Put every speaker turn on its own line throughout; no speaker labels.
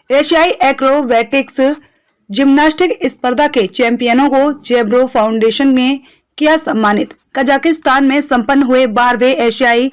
एशियाई acrobatics gymnastic स्पर्धा के चैंपियनों को जेब्रो फाउंडेशन ने किया सम्मानित। कजाकिस्तान में संपन्न हुए 12वें एशियाई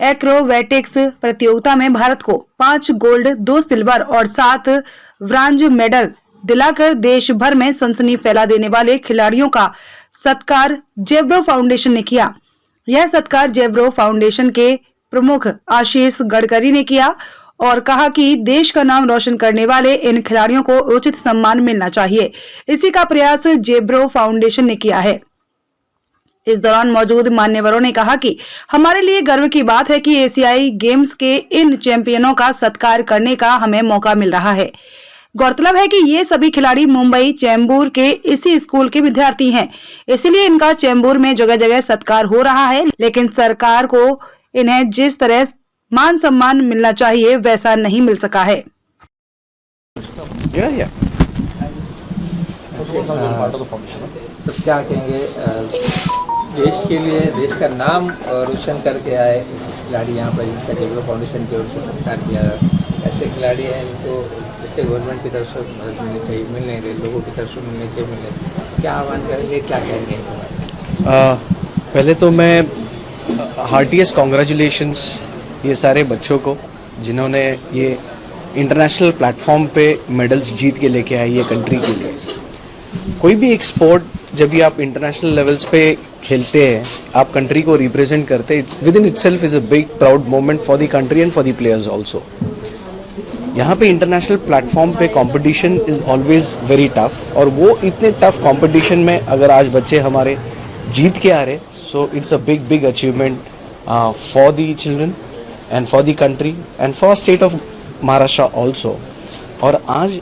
एक्रोबैटिक्स प्रतियोगिता में भारत को 5 गोल्ड, 2 सिल्वर और 7 ब्रॉन्ज मेडल दिलाकर देश भर में सनसनी फैला देने वाले खिलाड़ियों का सत्कार जेब्रो फाउंडेशन ने किया। यह सत्कार जेब्रो फाउंडेशन के प्रमुख आशीष गडकरी ने किया और कहा कि देश का नाम रोशन करने वाले इन खिलाड़ियों को उचित सम्मान मिलना चाहिए। इसी का प्रयास जेब्रो फाउंडेशन ने किया है। इस दौरान मौजूद मान्यवरों ने कहा कि हमारे लिए गर्व की बात है कि एशियाई गेम्स के इन चैंपियनों का सत्कार करने का हमें मौका मिल रहा है। गौरतलब है कि ये सभी खिलाड़ी मुंबई चैम्बूर के इसी स्कूल के विद्यार्थी हैं, इसलिए इनका चैम्बूर में जगह जगह सत्कार हो रहा है, लेकिन सरकार को इन्हें जिस तरह मान सम्मान मिलना चाहिए वैसा नहीं मिल सका है।
तो क्या कहेंगे, देश के लिए देश का नाम रोशन करके आए खिलाड़ी यहाँ पर, जिनका जेब्रो फाउंडेशन की ओर से सत्कार किया, ऐसे खिलाड़ी हैं जिनको जैसे गवर्नमेंट की तरफ से मदद मिलनी चाहिए, मिल नहीं रही, लोगों की तरफ से मिलनी चाहिए, मिल रही, क्या आह्वान करेंगे, क्या कहेंगे?
पहले तो मैं हार्टीएस्ट कॉन्ग्रेचुलेशंस ये सारे बच्चों को जिन्होंने ये इंटरनेशनल प्लेटफॉर्म पे मेडल्स जीत के लेके आए ये कंट्री के लिए। कोई भी एक स्पोर्ट जब भी आप इंटरनेशनल लेवल्स पे खेलते हैं, आप कंट्री को रिप्रेजेंट करते हैं, it's with in itself is a big proud moment for the country and for the players also. यहाँ पे इंटरनेशनल प्लेटफॉर्म पे competition is always very tough, और वो इतने टफ कंपटीशन में अगर आज बच्चे हमारे जीत के आ रहे, so it's a big achievement for the children and for the country and for state of Maharashtra also. और आज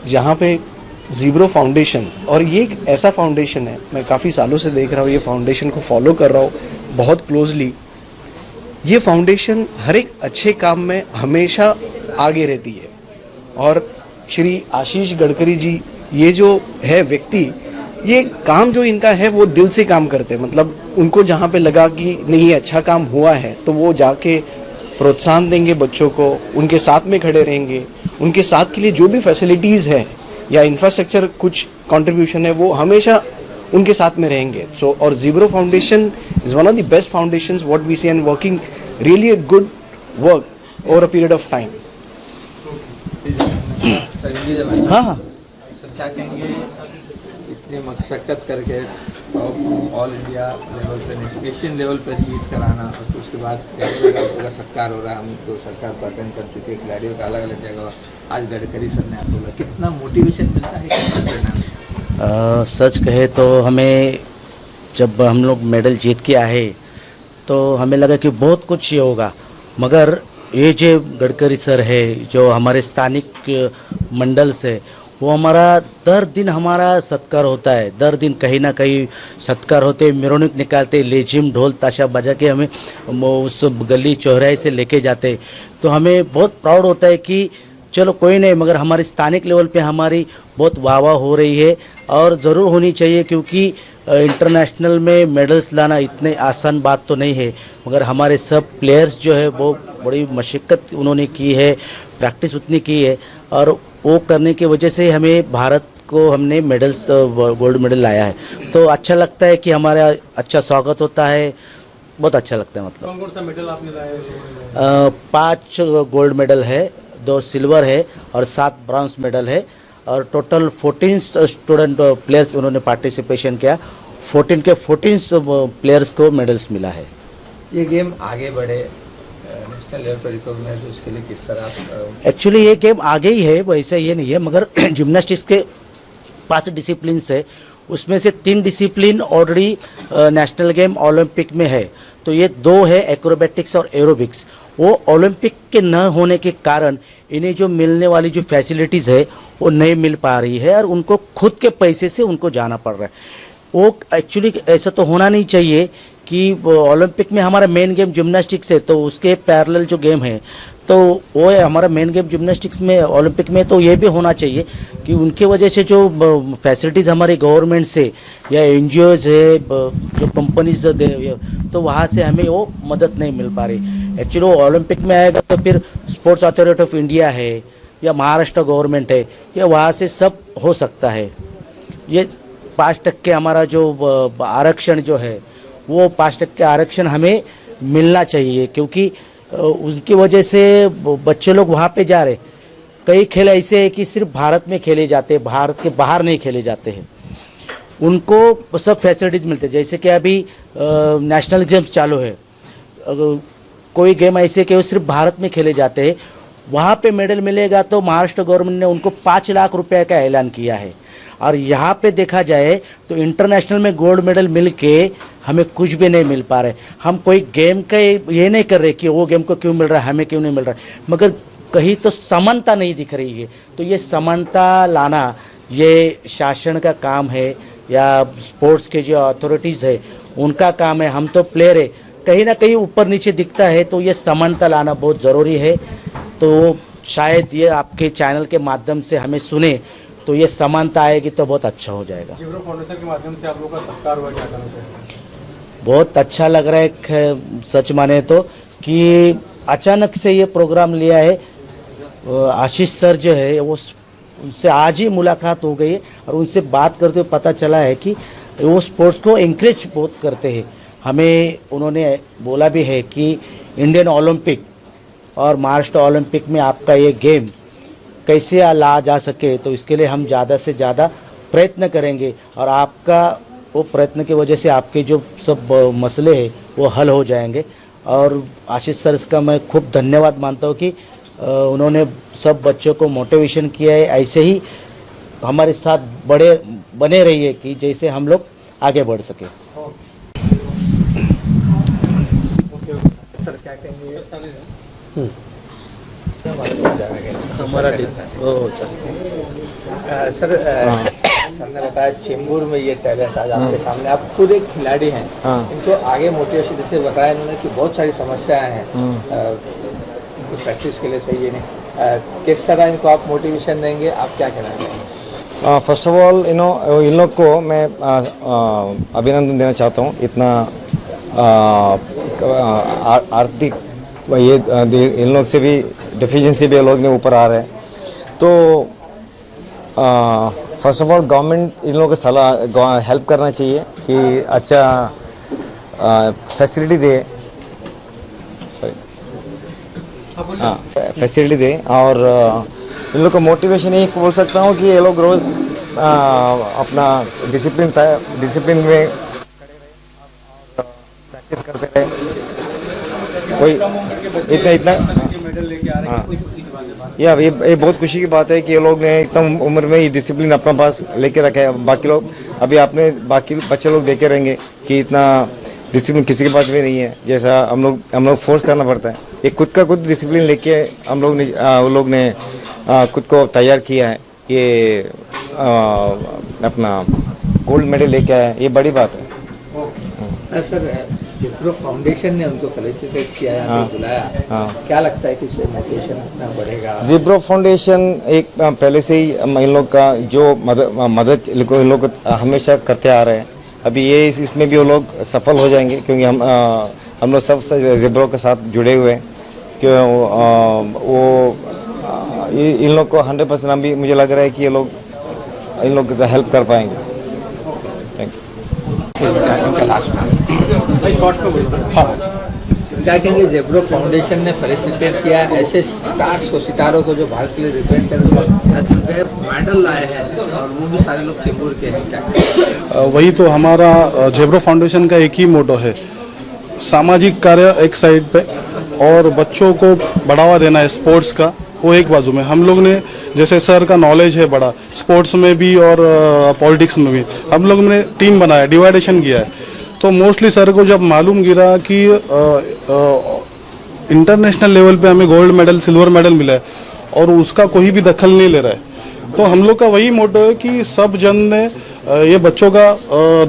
जहाँ पे जेब्रो फाउंडेशन, और ये एक ऐसा फाउंडेशन है, मैं काफ़ी सालों से देख रहा हूँ, ये फाउंडेशन को फॉलो कर रहा हूँ बहुत क्लोजली। ये फाउंडेशन हर एक अच्छे काम में हमेशा आगे रहती है, और श्री आशीष गडकरी जी ये जो है व्यक्ति, ये काम जो इनका है वो दिल से काम करते हैं। मतलब उनको जहाँ पे लगा कि नहीं अच्छा काम हुआ है तो वो जाके प्रोत्साहन देंगे बच्चों को, उनके साथ में खड़े रहेंगे, उनके साथ के लिए जो भी फैसिलिटीज़ है या इंफ्रास्ट्रक्चर कुछ कंट्रीब्यूशन है वो हमेशा उनके साथ में रहेंगे। सो और Zebro foundation is one of the best foundations what we see and working really a good work over a period of time. हाँ,
सर क्या कहेंगे, इतनी मशक्क़त करके ऑल इंडिया लेवल पे, एशियन लेवल पर जीत कर आना, और फिर उसके बाद का सत्कार हो रहा है, हम तो सरकार को अटेंड कर चुके हैं, खिलाड़ियों का अलग अलग जगह, आज गडकरी सर ने आपको बोला, कितना मोटिवेशन मिलता है, कितना प्रेरणा?
सच कहे तो हमें जब हम लोग मेडल जीत के आए तो हमें लगा कि बहुत कुछ ये होगा, मगर ये जो गडकरी सर है, जो हमारे स्थानिक मंडल से, वो हमारा दर दिन हमारा सत्कार होता है, दर दिन कहीं ना कहीं सत्कार होते, मिरवणूक निकालते, लेजिम ढोल ताशा बजा के हमें उस गली चौराहे से लेके जाते। तो हमें बहुत प्राउड होता है कि चलो कोई नहीं, मगर हमारे स्थानिक लेवल पे हमारी बहुत वाह हो रही है, और ज़रूर होनी चाहिए, क्योंकि इंटरनेशनल में मेडल्स लाना इतने आसान बात तो नहीं है, मगर हमारे सब प्लेयर्स जो है वो बड़ी मशक्क़त उन्होंने की है, प्रैक्टिस उतनी की है, और वो करने की वजह से हमें भारत को हमने मेडल्स गोल्ड मेडल लाया है। तो अच्छा लगता है कि हमारा अच्छा स्वागत होता है, बहुत अच्छा लगता है। मतलब
कौन सा मेडल आपने लाया?
5 गोल्ड मेडल है, 2 सिल्वर है और 7 ब्रॉन्ज मेडल है, और टोटल 14 स्टूडेंट प्लेयर्स उन्होंने पार्टिसिपेशन किया। 14 के 14 प्लेयर्स को मेडल्स मिला है।
ये गेम आगे बढ़े, नेशनल लेवल पर रिकॉग्नाइज, उसके लिए किस तरह?
एक्चुअली ये गेम आगे ही है, वैसे ये नहीं है, मगर जिम्नास्टिक्स के 5 डिसिप्लिन है, उसमें से 3 discipline already national game Olympic में है। तो ये 2 है एक्रोबैटिक्स और एरोबिक्स। वो ओलंपिक के न होने के कारण इन्हें जो मिलने वाली जो फैसिलिटीज़ है वो नहीं मिल पा रही है, और उनको खुद के पैसे से उनको जाना पड़ रहा है। वो एक्चुअली ऐसा तो होना नहीं चाहिए कि ओलंपिक में हमारा मेन गेम जिम्नास्टिक्स है, तो उसके पैरेलल जो गेम है तो वो है हमारा मेन गेम जिम्नास्टिक्स में ओलंपिक में। तो ये भी होना चाहिए कि उनके वजह से जो फैसिलिटीज़ हमारे गवर्नमेंट से या NGOs है, जो कंपनीज दे, तो वहाँ से हमें वो मदद नहीं मिल पा रही। एक्चुअली वो ओलंपिक में आएगा तो फिर स्पोर्ट्स अथॉरिटी ऑफ इंडिया है, या महाराष्ट्र गवर्नमेंट है, ये वहाँ से सब हो सकता है। ये 5% हमारा जो आरक्षण जो है वो 5% आरक्षण हमें मिलना चाहिए, क्योंकि उनकी वजह से बच्चे लोग वहाँ पे जा रहे। कई खेल ऐसे हैं कि सिर्फ भारत में खेले जाते हैं, भारत के बाहर नहीं खेले जाते हैं। उनको सब फैसिलिटीज़ मिलते हैं, जैसे कि अभी नेशनल गेम्स चालू है, कोई गेम ऐसे कि वो सिर्फ भारत में खेले जाते हैं, वहाँ पे मेडल मिलेगा। तो महाराष्ट्र गवर्नमेंट ने उनको 5 लाख रुपए का ऐलान किया है। और यहाँ पे देखा जाए तो इंटरनेशनल में गोल्ड मेडल मिल के हमें कुछ भी नहीं मिल पा रहे। हम कोई गेम का ये नहीं कर रहे कि वो गेम को क्यों मिल रहा है, हमें क्यों नहीं मिल रहा है, मगर कहीं तो समानता नहीं दिख रही है। तो ये समानता लाना ये शासन का काम है या स्पोर्ट्स के जो अथॉरिटीज़ है उनका काम है। हम तो प्लेयर है, कहीं ना कहीं ऊपर नीचे दिखता है, तो ये समानता लाना बहुत ज़रूरी है। तो शायद ये आपके चैनल के माध्यम से हमें सुने तो ये समानता आएगी तो बहुत अच्छा हो जाएगा।
जेब्रो फाउंडेशन के माध्यम से आप लोगों का सत्कार हुआ, क्या कहना चाहिए?
बहुत अच्छा लग रहा है सच माने तो, कि अचानक से ये प्रोग्राम लिया है। आशीष सर जो है वो उनसे आज ही मुलाकात हो गई है और उनसे बात करते हुए पता चला है कि वो स्पोर्ट्स को इंकरेज बहुत करते हैं। हमें उन्होंने बोला भी है कि इंडियन ओलंपिक और महाराष्ट्र ओलंपिक में आपका ये गेम कैसे ला जा सके, तो इसके लिए हम ज़्यादा से ज़्यादा प्रयत्न करेंगे। और आपका वो प्रयत्न की वजह से आपके जो सब मसले हैं वो हल हो जाएंगे। और आशीष सर इसका मैं खूब धन्यवाद मानता हूँ कि उन्होंने सब बच्चों को मोटिवेशन किया है। ऐसे ही हमारे साथ बने रहिए कि जैसे हम लोग आगे बढ़ सके।
सर क्या कहेंगे? सर सर ने बताया चेंबूर में ये टैलेंट आज आपके सामने, आप खुद एक खिलाड़ी हैं, इनको आगे मोटिवेशन जैसे बताया इन्होंने कि बहुत सारी समस्याएं हैं, प्रैक्टिस के लिए सही है नहीं, किस तरह इनको आप मोटिवेशन देंगे, आप क्या कहना चाहेंगे?
फर्स्ट ऑफ ऑल इन लोग को मैं अभिनंदन देना चाहता हूँ। इतना आर्थिक ये इन लोग से भी डिफिशिएंसी भी लोग ने ऊपर आ रहे हैं। तो first of all government in लोगों को सलाह हेल्प करना चाहिए कि अच्छा फैसिलिटी दे, फैसिलिटी दे। और इन लोग को मोटिवेशन यही बोल सकता हूँ कि ये लोग रोज़ अपना डिसिप्लिन में प्रैक्टिस करते रहे। कोई इतना
मेडल लेके आ रहे हैं, कोई खुशी की बात है।
या ये बहुत खुशी की बात है कि ये लोग ने एकदम उम्र में ही डिसिप्लिन अपने पास लेके रखा है। बाकी लोग अभी आपने बाकी बच्चे लोग देखे रहेंगे कि इतना डिसिप्लिन किसी के पास भी नहीं है, जैसा हम लोग फोर्स करना पड़ता है। ये खुद डिसिप्लिन लेके हम लोग ने खुद को तैयार किया है कि अपना गोल्ड मेडल लेके आया, ये बड़ी बात है।
सर जेब्रो फाउंडेशन ने उनको फेलिसिटेट किया है, बुलाया, क्या लगता है कि इससे मोटिवेशन इतना बढ़ेगा?
जेब्रो फाउंडेशन एक पहले से ही इन लोग का जो मदद इन लोग हमेशा करते आ रहे हैं। अभी ये इसमें भी वो लोग सफल हो जाएंगे, क्योंकि हम लोग सब जेब्रो के साथ जुड़े हुए हैं। कि वो इन लोग को 100% अभी मुझे लग रहा है कि ये लोग इन लोग हेल्प कर पाएंगे। Thank you.
लास्ट में क्या कहेंगे? जेब्रो फाउंडेशन ने फेलिसिटेट किया ऐसे स्टार्स को, सितारों को जो भारत के लिए रिप्रेजेंट करके मेडल लाए हैं, और वो भी सारे लोग चेंबूर के हैं। क्या
वही तो हमारा जेब्रो फाउंडेशन का एक ही मोटो है, सामाजिक कार्य एक साइड पे और बच्चों को बढ़ावा देना है स्पोर्ट्स का, वो एक बाजू में। हम लोग ने जैसे सर का नॉलेज है बड़ा स्पोर्ट्स में भी और पॉलिटिक्स में भी, हम लोग ने टीम बनाया, डिवाइडेशन किया है। तो मोस्टली सर को जब मालूम गिरा कि इंटरनेशनल लेवल पे हमें गोल्ड मेडल, सिल्वर मेडल मिला है और उसका कोई भी दखल नहीं ले रहा है, तो हम लोग का वही मोटो है कि सब जन ने ये बच्चों का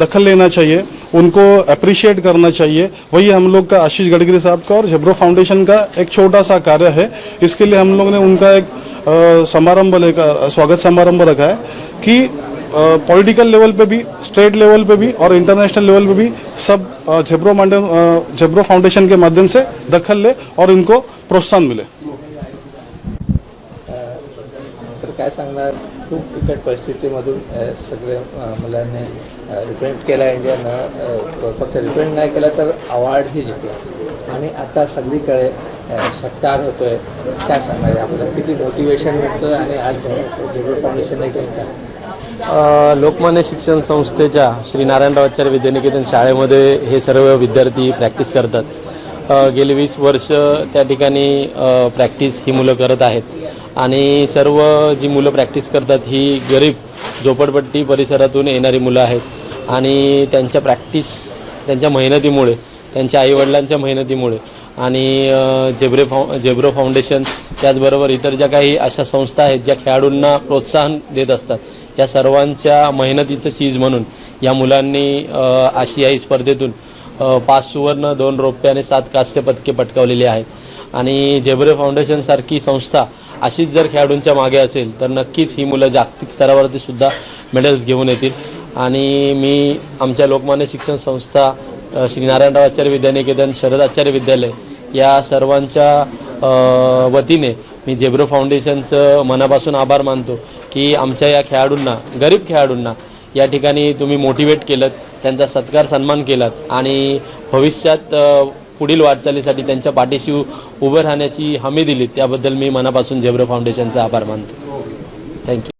दखल लेना चाहिए, उनको अप्रिशिएट करना चाहिए। वही हम लोग का आशीष गडकरी साहब का और जेब्रो फाउंडेशन का एक छोटा सा कार्य है। इसके लिए हम लोग ने उनका एक स्वागत समारंभ रखा है कि पॉलिटिकल लेवल पे भी, स्टेट लेवल पे भी और इंटरनेशनल लेवल पे भी सब जेब्रो फाउंडेशन के माध्यम से दखल ले और इनको प्रोत्साहन मिले।
काय सांगणार? खूप बिकट परिस्थितीमधून सगळे मुलांनी रिप्रेझेंट केला इंडियानं, फक्त रिप्रेझेंट नाही केला तर अवॉर्डही जिंकला आणि आता सगळीकडे सत्कार होतोय. काय सांगणार आपल्याला? किती मोटिवेशन मिळतं आणि आज जेब्रो फाउंडेशनने केलं काय?
लोकमान्य शिक्षण संस्थेच्या श्री नारायणरावाचार्य विद्यानिकेतन शाळेमध्ये हे सर्व विद्यार्थी प्रॅक्टिस करतात. गेली 20 वर्ष त्या ठिकाणी प्रॅक्टिस ही मुलं करत आहेत आणि सर्व जी मुलं प्रॅक्टिस करतात ही गरीब झोपडपट्टी परिसरातून येणारी मुलं आहेत आणि त्यांच्या प्रॅक्टिस, त्यांच्या मेहनतीमुळे, त्यांच्या आईवडिलांच्या मेहनतीमुळे आणि जेब्रो फाउंडेशन त्याचबरोबर इतर ज्या काही अशा संस्था आहेत ज्या खेळाडूंना प्रोत्साहन देत असतात, या सर्वांच्या मेहनतीचं चीज म्हणून या मुलांनी आशियाई स्पर्धेतून 5 सुवर्ण, 2 रौप्य आणि 7 कांस्य पदके पटकावलेली आहेत आणि जेब्रो फाउंडेशनसारखी संस्था अशीच जर खेळाडूंच्या मागे असेल तर नक्कीच ही मुलं जागतिक स्तरावरती सुद्धा मेडल्स घेऊन येतील. आणि मी आमच्या लोकमान्य शिक्षण संस्था, श्री नारायणरावाचार्य विद्यानिकेतन, शरद आचार्य विद्यालय या सर्वांच्या वतीने मी जेब्रो फाउंडेशनचं मनापासून आभार मानतो की आमच्या या खेळाडूंना, गरीब खेळाडूंना या ठिकाणी तुम्ही मोटिवेट केलं, त्यांचा सत्कार सन्मान केलात आणि भविष्यात पुढील वाटचालीसाठी त्यांच्या पाठीशी उभं राहण्याची हमी दिली. त्याबद्दल मी मनापासून जेब्रो फाउंडेशनचा आभार मानतो. थँक्यू.